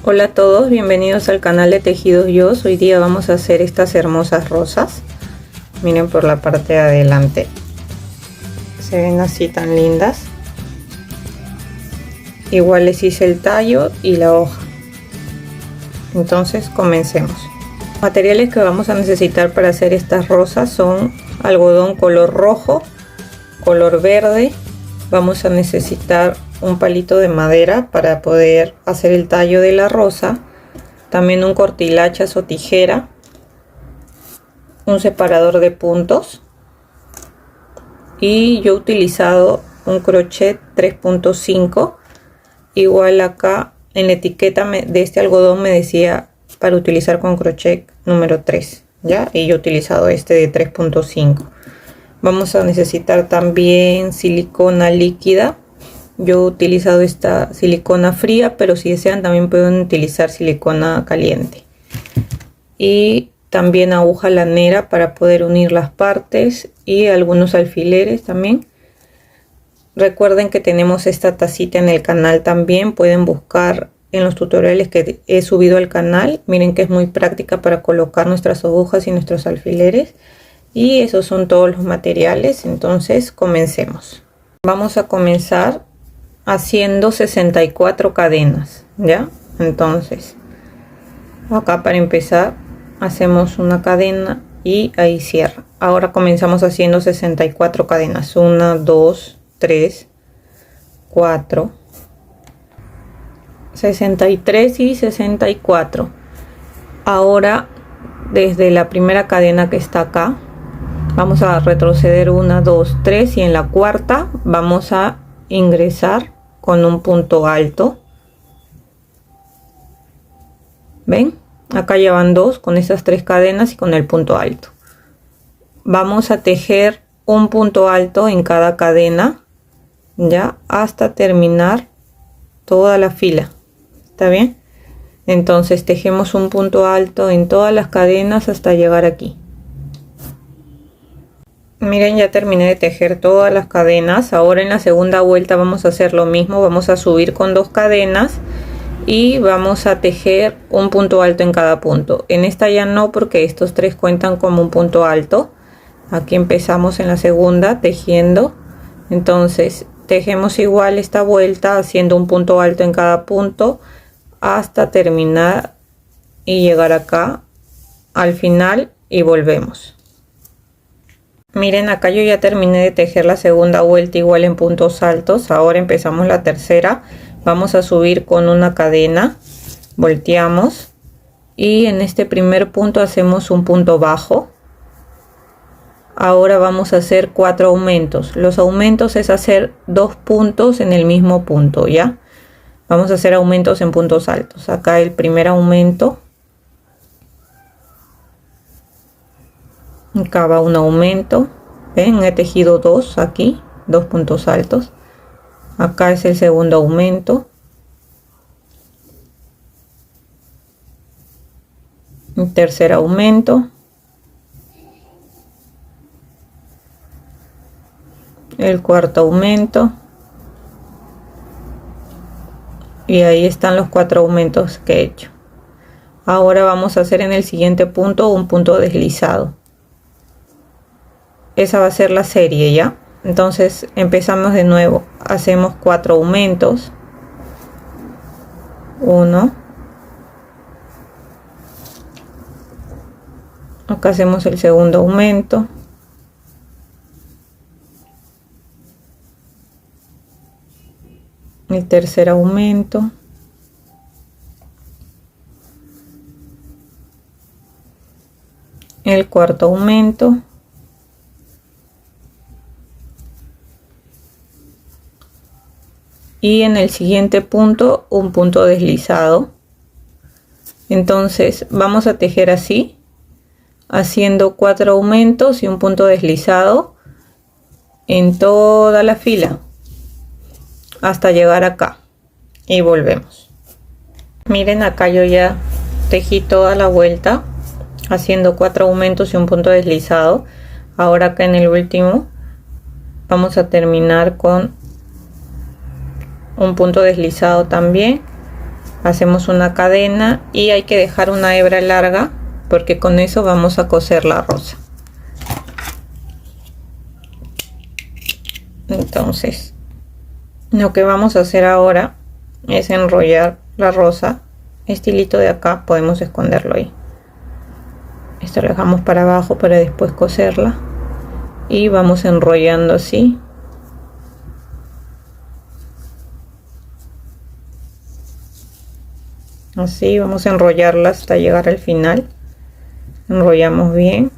Hola a todos, bienvenidos al canal de Tejidos Yo's. Hoy día vamos a hacer estas hermosas rosas. Miren por la parte de adelante, se ven así tan lindas. Igual les hice el tallo y la hoja. Entonces comencemos. Los materiales que vamos a necesitar para hacer estas rosas son algodón color rojo, color verde. Vamos a necesitar un palito de madera para poder hacer el tallo de la rosa, también un cortilachas o tijera, un separador de puntos, y yo he utilizado un crochet 3.5. igual acá en la etiqueta de este algodón me decía para utilizar con crochet número 3, ya, y yo he utilizado este de 3.5. Vamos a necesitar también silicona líquida. Yo he utilizado esta silicona fría, pero si desean también pueden utilizar silicona caliente. Y también aguja lanera para poder unir las partes y algunos alfileres también. Recuerden que tenemos esta tacita en el canal también. Pueden buscar en los tutoriales que he subido al canal. Miren que es muy práctica para colocar nuestras agujas y nuestros alfileres. Y esos son todos los materiales. Entonces comencemos. Vamos a comenzar haciendo 64 cadenas, ¿ya? Entonces acá para empezar hacemos una cadena y ahí cierra. Ahora comenzamos haciendo 64 cadenas. 1, 2, 3, 4, 63 y 64. Ahora desde la primera cadena que está acá vamos a retroceder 1, 2, 3 y en la cuarta vamos a ingresar con un punto alto. ¿Ven? Acá ya van 2 con esas 3 cadenas y con el punto alto. Vamos a tejer un punto alto en cada cadena, ya, hasta terminar toda la fila. ¿Está bien? Entonces tejemos un punto alto en todas las cadenas hasta llegar aquí. Miren, ya terminé de tejer todas las cadenas. Ahora en la segunda vuelta vamos a hacer lo mismo. Vamos a subir con 2 cadenas y vamos a tejer un punto alto en cada punto. En esta ya no, porque estos 3 cuentan como un punto alto. Aquí empezamos en la segunda tejiendo. Entonces tejemos igual esta vuelta haciendo un punto alto en cada punto hasta terminar y llegar acá al final y volvemos. Miren, acá yo ya terminé de tejer la segunda vuelta igual en puntos altos. Ahora empezamos la tercera. Vamos a subir con una cadena, volteamos y en este primer punto hacemos un punto bajo. Ahora vamos a hacer 4 aumentos. Los aumentos es hacer 2 puntos en el mismo punto, ¿ya? Vamos a hacer aumentos en puntos altos. Acá el primer aumento. Acá va un aumento. Ven, he tejido 2 aquí, 2 puntos altos. Acá es el segundo aumento. El tercer aumento. El cuarto aumento. Y ahí están los 4 aumentos que he hecho. Ahora vamos a hacer en el siguiente punto un punto deslizado. Esa va a ser la serie, ¿ya? Entonces empezamos de nuevo. Hacemos 4 aumentos. 1. Acá hacemos el segundo aumento. El tercer aumento. El cuarto aumento. Y en el siguiente punto un punto deslizado. Entonces vamos a tejer así, haciendo 4 aumentos y un punto deslizado en toda la fila hasta llegar acá y volvemos. Miren, acá yo ya tejí toda la vuelta haciendo 4 aumentos y un punto deslizado. Ahora acá en el último vamos a terminar con un punto deslizado también hacemos una cadena y hay que dejar una hebra larga porque con eso vamos a coser la rosa. Entonces lo que vamos a hacer ahora es enrollar la rosa. Este hilito de acá podemos esconderlo ahí. Esto lo dejamos para abajo para después coserla y vamos enrollando así. Así vamos a enrollarla hasta llegar al final. Enrollamos bien.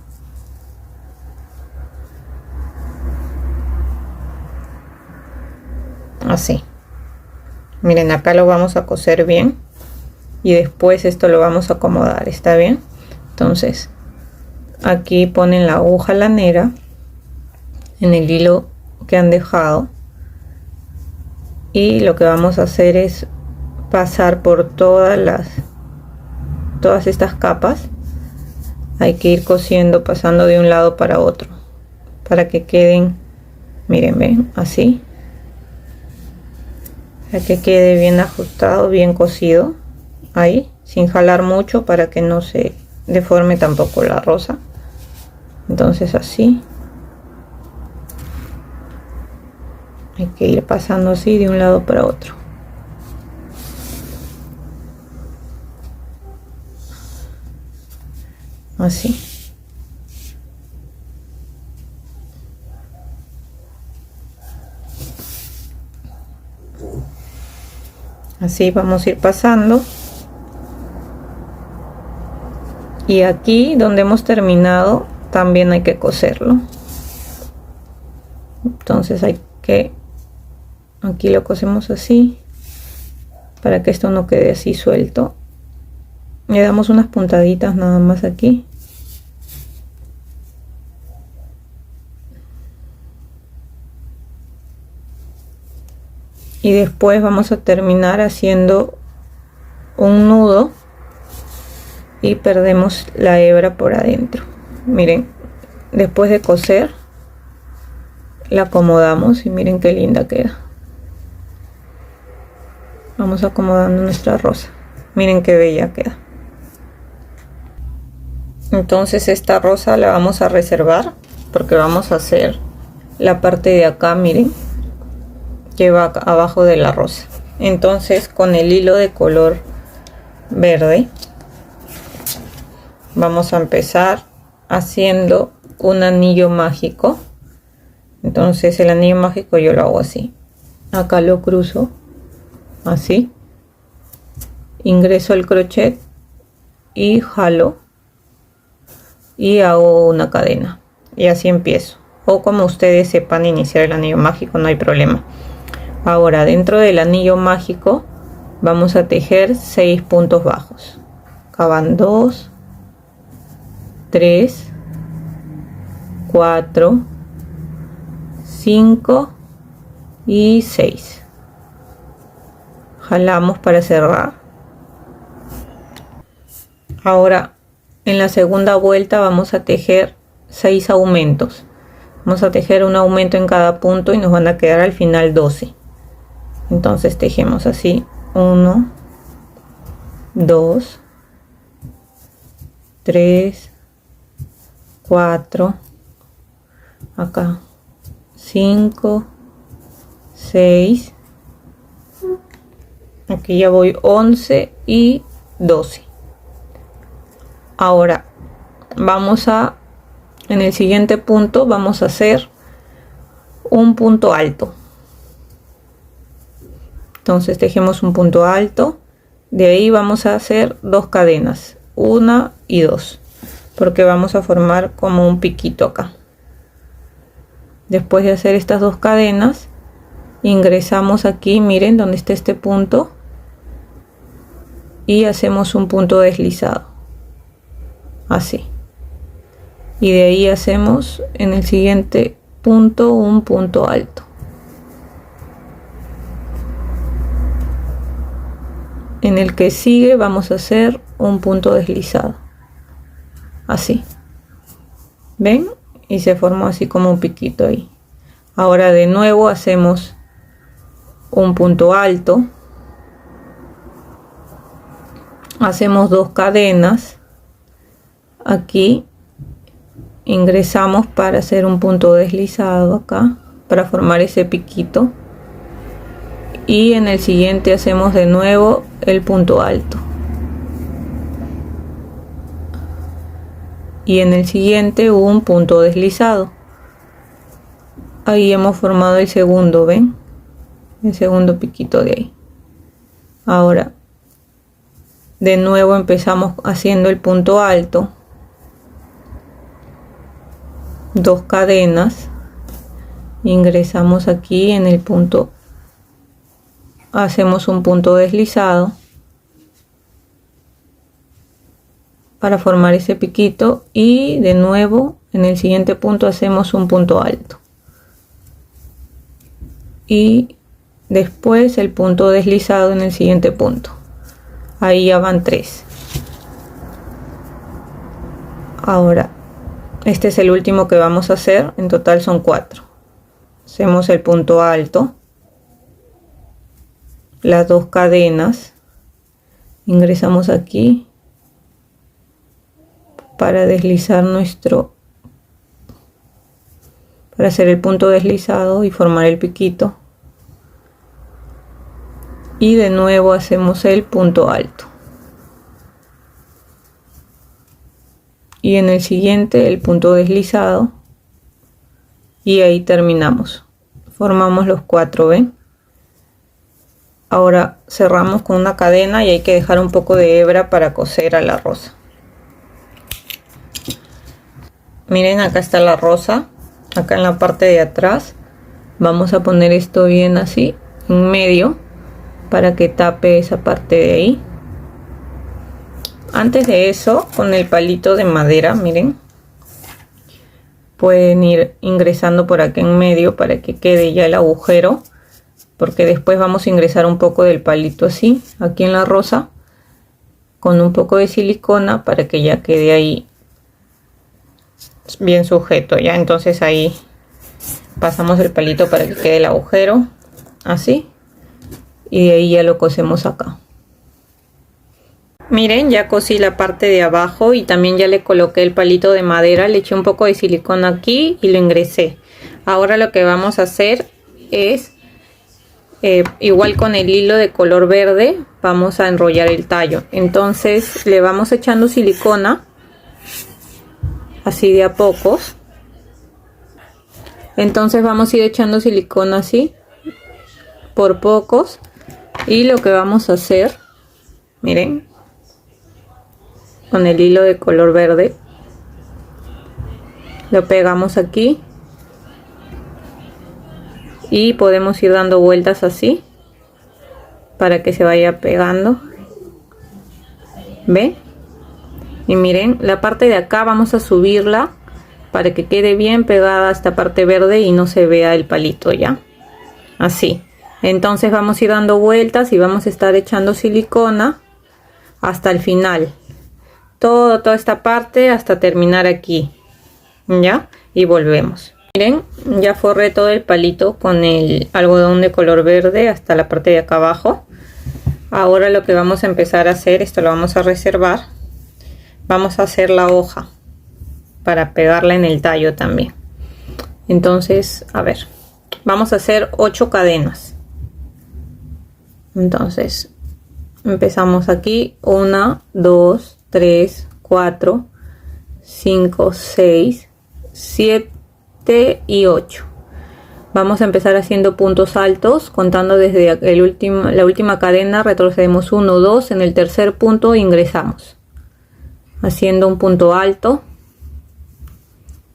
Así. Miren, acá lo vamos a coser bien y después esto lo vamos a acomodar. ¿Está bien? Entonces aquí ponen la aguja lanera en el hilo que han dejado y lo que vamos a hacer es pasar por todas estas capas. Hay que ir cosiendo, pasando de un lado para otro para que queden, miren, ven, así, para que quede bien ajustado, bien cosido ahí, sin jalar mucho para que no se deforme tampoco la rosa. Entonces así hay que ir pasando así de un lado para otro. Así. Así vamos a ir pasando. Y aquí donde hemos terminado también hay que coserlo. Entonces hay que, aquí lo cosemos así para que esto no quede así suelto. Le damos unas puntaditas nada más aquí. Y después vamos a terminar haciendo un nudo y perdemos la hebra por adentro. Miren, después de coser la acomodamos y miren qué linda queda. Vamos acomodando nuestra rosa. Miren qué bella queda. Entonces esta rosa la vamos a reservar porque vamos a hacer la parte de acá, miren, que va abajo de la rosa. Entonces con el hilo de color verde vamos a empezar haciendo un anillo mágico. Entonces el anillo mágico yo lo hago así, acá lo cruzo así, ingreso el crochet y jalo y hago una cadena y así empiezo, o como ustedes sepan iniciar el anillo mágico, no hay problema. Ahora dentro del anillo mágico vamos a tejer 6 puntos bajos. Acá van 2, 3, 4, 5 y 6. Jalamos para cerrar. Ahora en la segunda vuelta vamos a tejer 6 aumentos. Vamos a tejer un aumento en cada punto y nos van a quedar al final 12. Entonces tejemos así: 1, 2, 3, 4, acá 5, 6, aquí ya voy 11 y 12. Ahora vamos a, en el siguiente punto vamos a hacer un punto alto. Entonces tejemos un punto alto, de ahí vamos a hacer 2 cadenas, 1 y 2, porque vamos a formar como un piquito acá. Después de hacer estas 2 cadenas, ingresamos aquí, miren donde está este punto, y hacemos un punto deslizado, así. Y de ahí hacemos en el siguiente punto un punto alto. En el que sigue vamos a hacer un punto deslizado, así. ¿Ven? Y se formó así como un piquito ahí. Ahora de nuevo hacemos un punto alto hacemos 2 cadenas aquí, ingresamos para hacer un punto deslizado acá para formar ese piquito, y en el siguiente hacemos de nuevo el punto alto, y en el siguiente un punto deslizado. Ahí hemos formado el segundo, ¿ven? El segundo piquito de ahí. Ahora de nuevo empezamos haciendo el punto alto, 2 cadenas, ingresamos aquí en el punto, hacemos un punto deslizado para formar ese piquito, y de nuevo en el siguiente punto hacemos un punto alto y después el punto deslizado en el siguiente punto. Ahí ya van 3. Ahora este es el último que vamos a hacer, en total son 4. Hacemos el punto alto, las 2 cadenas, ingresamos aquí para deslizar para hacer el punto deslizado y formar el piquito, y de nuevo hacemos el punto alto, y en el siguiente el punto deslizado, y ahí terminamos. Formamos los 4, ¿ven? Ahora cerramos con una cadena y hay que dejar un poco de hebra para coser a la rosa. Miren, acá está la rosa, acá en la parte de atrás. Vamos a poner esto bien así en medio para que tape esa parte de ahí. Antes de eso, con el palito de madera, miren, pueden ir ingresando por acá en medio para que quede ya el agujero, porque después vamos a ingresar un poco del palito así aquí en la rosa con un poco de silicona para que ya quede ahí bien sujeto. Ya entonces ahí pasamos el palito para que quede el agujero así, y de ahí ya lo cosemos acá. Miren, ya cosí la parte de abajo y también ya le coloqué el palito de madera, le eché un poco de silicona aquí y lo ingresé. Ahora lo que vamos a hacer es igual con el hilo de color verde vamos a enrollar el tallo. Entonces le vamos echando silicona así de a pocos. Entonces vamos a ir echando silicona así por pocos, y lo que vamos a hacer, miren, con el hilo de color verde lo pegamos aquí y podemos ir dando vueltas así para que se vaya pegando. ¿Ven? Y miren, la parte de acá vamos a subirla para que quede bien pegada a esta parte verde y no se vea el palito, ya así. Entonces vamos a ir dando vueltas y vamos a estar echando silicona hasta el final, toda esta parte hasta terminar aquí, ya, y volvemos. Miren, ya forré todo el palito con el algodón de color verde hasta la parte de acá abajo. Ahora lo que vamos a empezar a hacer, esto lo vamos a reservar, vamos a hacer la hoja para pegarla en el tallo también. Entonces, a ver, vamos a hacer 8 cadenas. Entonces empezamos aquí, 1, 2, 3, 4, 5, 6, 7 y 8. Vamos a empezar haciendo puntos altos, contando desde la última cadena, retrocedemos 1, 2, en el tercer punto ingresamos, haciendo un punto alto.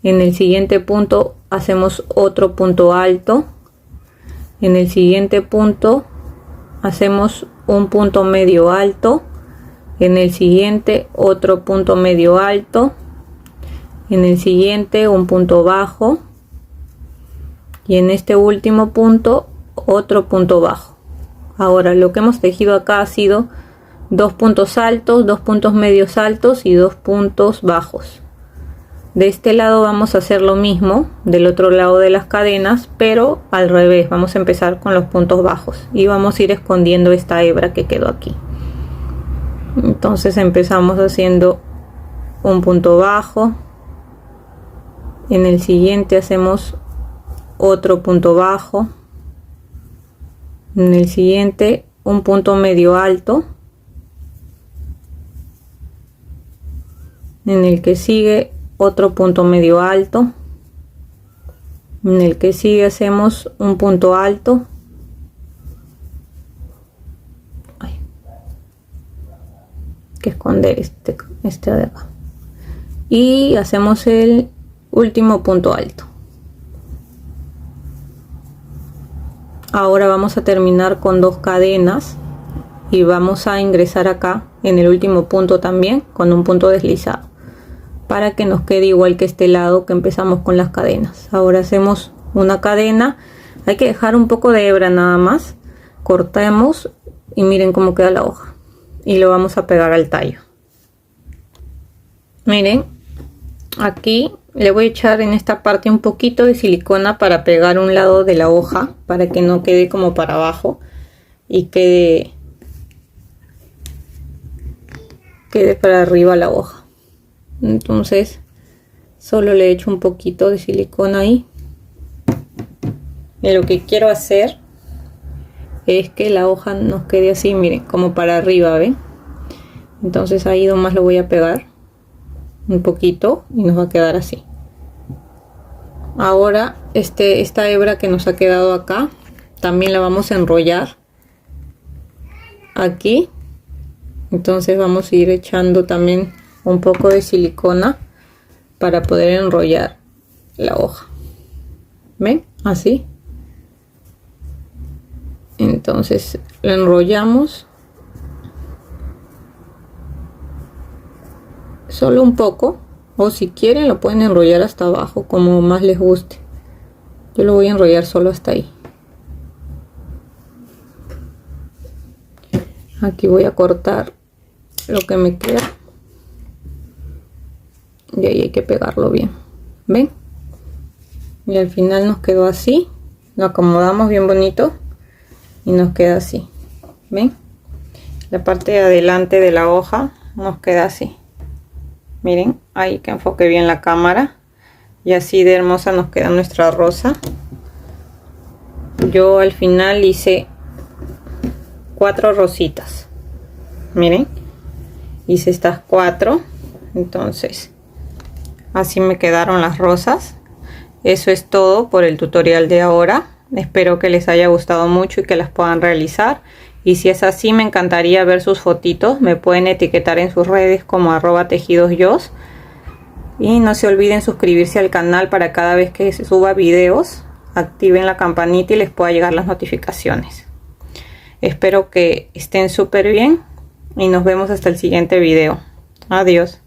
En el siguiente punto hacemos otro punto alto. En el siguiente punto hacemos un punto medio alto. En el siguiente otro punto medio alto. En el siguiente un punto bajo. Y en este último punto otro punto bajo. Ahora lo que hemos tejido acá ha sido 2 puntos altos, 2 puntos medios altos y 2 puntos bajos. De este lado vamos a hacer lo mismo del otro lado de las cadenas, pero al revés. Vamos a empezar con los puntos bajos y vamos a ir escondiendo esta hebra que quedó aquí. Entonces empezamos haciendo un punto bajo, en el siguiente hacemos otro punto bajo, en el siguiente un punto medio alto, en el que sigue otro punto medio alto, en el que sigue hacemos un punto alto, que esconder este de acá, y hacemos el último punto alto. Ahora vamos a terminar con 2 cadenas y vamos a ingresar acá en el último punto también con un punto deslizado para que nos quede igual que este lado que empezamos con las cadenas. Ahora hacemos una cadena, hay que dejar un poco de hebra nada más, cortamos y miren cómo queda la hoja y lo vamos a pegar al tallo. Miren, aquí le voy a echar en esta parte un poquito de silicona para pegar un lado de la hoja para que no quede como para abajo y quede para arriba la hoja. Entonces solo le echo un poquito de silicona ahí, y lo que quiero hacer es que la hoja nos quede así, miren, como para arriba, ¿ven? Entonces ahí nomás lo voy a pegar un poquito y nos va a quedar así. Ahora esta hebra que nos ha quedado acá también la vamos a enrollar aquí, entonces vamos a ir echando también un poco de silicona para poder enrollar la hoja, ¿ven? Así. Entonces lo enrollamos solo un poco, o si quieren lo pueden enrollar hasta abajo como más les guste. Yo lo voy a enrollar solo hasta ahí. Aquí voy a cortar lo que me queda y ahí hay que pegarlo bien, ven, y al final nos quedó así, lo acomodamos bien bonito y nos queda así, ven, la parte de adelante de la hoja nos queda así, miren, ahí que enfoque bien la cámara, y así de hermosa nos queda nuestra rosa. Yo al final hice 4 rositas, miren, hice estas 4, entonces así me quedaron las rosas. Eso es todo por el tutorial de ahora. Espero que les haya gustado mucho y que las puedan realizar, y si es así me encantaría ver sus fotitos. Me pueden etiquetar en sus redes como @tejidosyos, y no se olviden suscribirse al canal para cada vez que se suba videos activen la campanita y les pueda llegar las notificaciones. Espero que estén súper bien y nos vemos hasta el siguiente video. Adiós.